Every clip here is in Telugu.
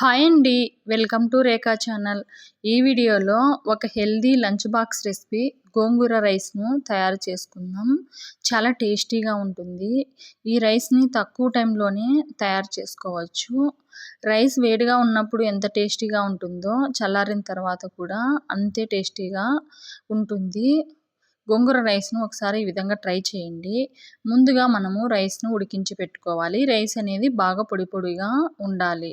హాయ్ అండి, వెల్కమ్ టు రేఖా ఛానల్. ఈ వీడియోలో ఒక హెల్దీ లంచ్ బాక్స్ రెసిపీ గోంగూర రైస్ను తయారు చేసుకుందాం. చాలా టేస్టీగా ఉంటుంది. ఈ రైస్ని తక్కువ టైంలోనే తయారు చేసుకోవచ్చు. రైస్ వేడిగా ఉన్నప్పుడు ఎంత టేస్టీగా ఉంటుందో చల్లారిన తర్వాత కూడా అంతే టేస్టీగా ఉంటుంది. గోంగూర రైస్ను ఒకసారి ఈ విధంగా ట్రై చేయండి. ముందుగా మనము రైస్ను ఉడికించి పెట్టుకోవాలి. రైస్ అనేది బాగా పొడి పొడిగా ఉండాలి.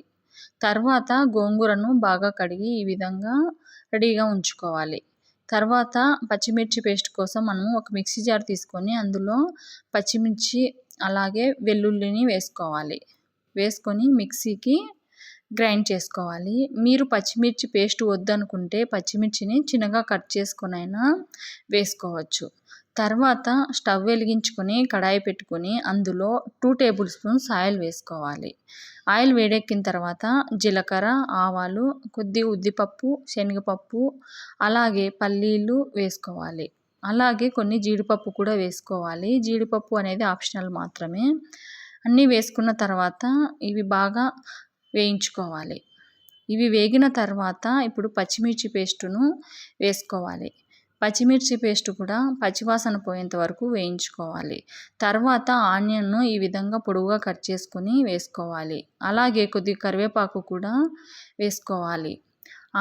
తర్వాత గోంగూరను బాగా కడిగి ఈ విధంగా రెడీగా ఉంచుకోవాలి. తర్వాత పచ్చిమిర్చి పేస్ట్ కోసం మనము ఒక మిక్సీ జార్ తీసుకొని అందులో పచ్చిమిర్చి అలాగే వెల్లుల్లిని వేసుకొని మిక్సీకి గ్రైండ్ చేసుకోవాలి. మీరు పచ్చిమిర్చి పేస్ట్ వద్దనుకుంటే పచ్చిమిర్చిని చిన్నగా కట్ చేసుకొనైనా వేసుకోవచ్చు. తర్వాత స్టవ్ వెలిగించుకొని కడాయి పెట్టుకొని అందులో 2 టేబుల్ స్పూన్స్ ఆయిల్ వేసుకోవాలి. ఆయిల్ వేడెక్కిన తర్వాత జీలకర్ర, ఆవాలు, కొద్దిగా ఉద్దిపప్పు, శనగపప్పు అలాగే పల్లీలు వేసుకోవాలి. అలాగే కొన్ని జీడిపప్పు కూడా వేసుకోవాలి. జీడిపప్పు అనేది ఆప్షనల్ మాత్రమే. అన్నీ వేసుకున్న తర్వాత ఇవి బాగా వేయించుకోవాలి. ఇవి వేగిన తర్వాత ఇప్పుడు పచ్చిమిర్చి పేస్టును వేసుకోవాలి. పచ్చిమిర్చి పేస్ట్ కూడా పచ్చివాసన పోయేంత వరకు వేయించుకోవాలి. తర్వాత ఆనియన్ను ఈ విధంగా పొడవుగా కట్ చేసుకొని వేసుకోవాలి. అలాగే కొద్దిగా కరివేపాకు కూడా వేసుకోవాలి.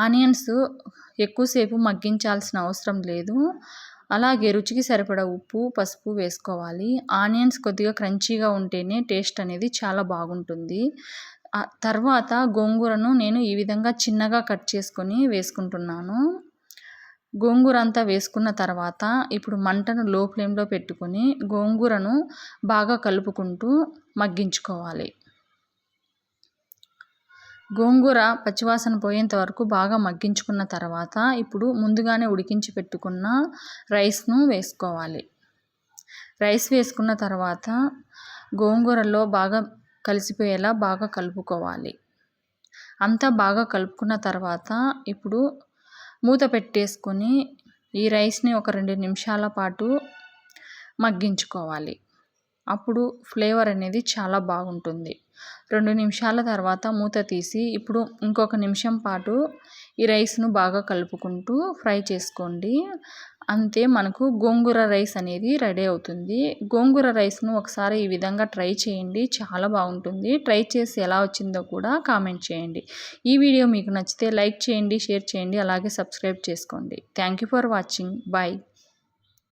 ఆనియన్స్ ఎక్కువసేపు మగ్గించాల్సిన అవసరం లేదు. అలాగే రుచికి సరిపడా ఉప్పు, పసుపు వేసుకోవాలి. ఆనియన్స్ కొద్దిగా క్రంచీగా ఉంటేనే టేస్ట్ అనేది చాలా బాగుంటుంది. తర్వాత గోంగూరను నేను ఈ విధంగా చిన్నగా కట్ చేసుకొని వేసుకుంటున్నాను. గోంగూర అంతా వేసుకున్న తర్వాత ఇప్పుడు మంటను లో ఫ్లేమ్లో పెట్టుకొని గోంగూరను బాగా కలుపుకుంటూ మగ్గించుకోవాలి. గోంగూర పచ్చివాసన పోయేంత వరకు బాగా మగ్గించుకున్న తర్వాత ఇప్పుడు ముందుగానే ఉడికించి పెట్టుకున్న రైస్ను వేసుకోవాలి. రైస్ వేసుకున్న తర్వాత గోంగూరలో బాగా కలిసిపోయేలా బాగా కలుపుకోవాలి. అంతా బాగా కలుపుకున్న తర్వాత ఇప్పుడు మూత పెట్టేసుకొని ఈ రైస్ని ఒక 2 నిమిషాల పాటు మగ్గించుకోవాలి. అప్పుడు ఫ్లేవర్ అనేది చాలా బాగుంటుంది. 2 నిమిషాల తర్వాత మూత తీసి ఇప్పుడు ఇంకొక నిమిషం పాటు ఈ రైస్ను బాగా కలుపుకుంటూ ఫ్రై చేసుకోండి. అంతే, మనకు గోంగూర రైస్ అనేది రెడీ అవుతుంది. గోంగూర రైస్ను ఒకసారి ఈ విధంగా ట్రై చేయండి, చాలా బాగుంటుంది. ట్రై చేసి ఎలా వచ్చిందో కూడా కామెంట్ చేయండి. ఈ వీడియో మీకు నచ్చితే లైక్ చేయండి, షేర్ చేయండి, అలాగే సబ్స్క్రైబ్ చేసుకోండి. Thank you for watching. Bye.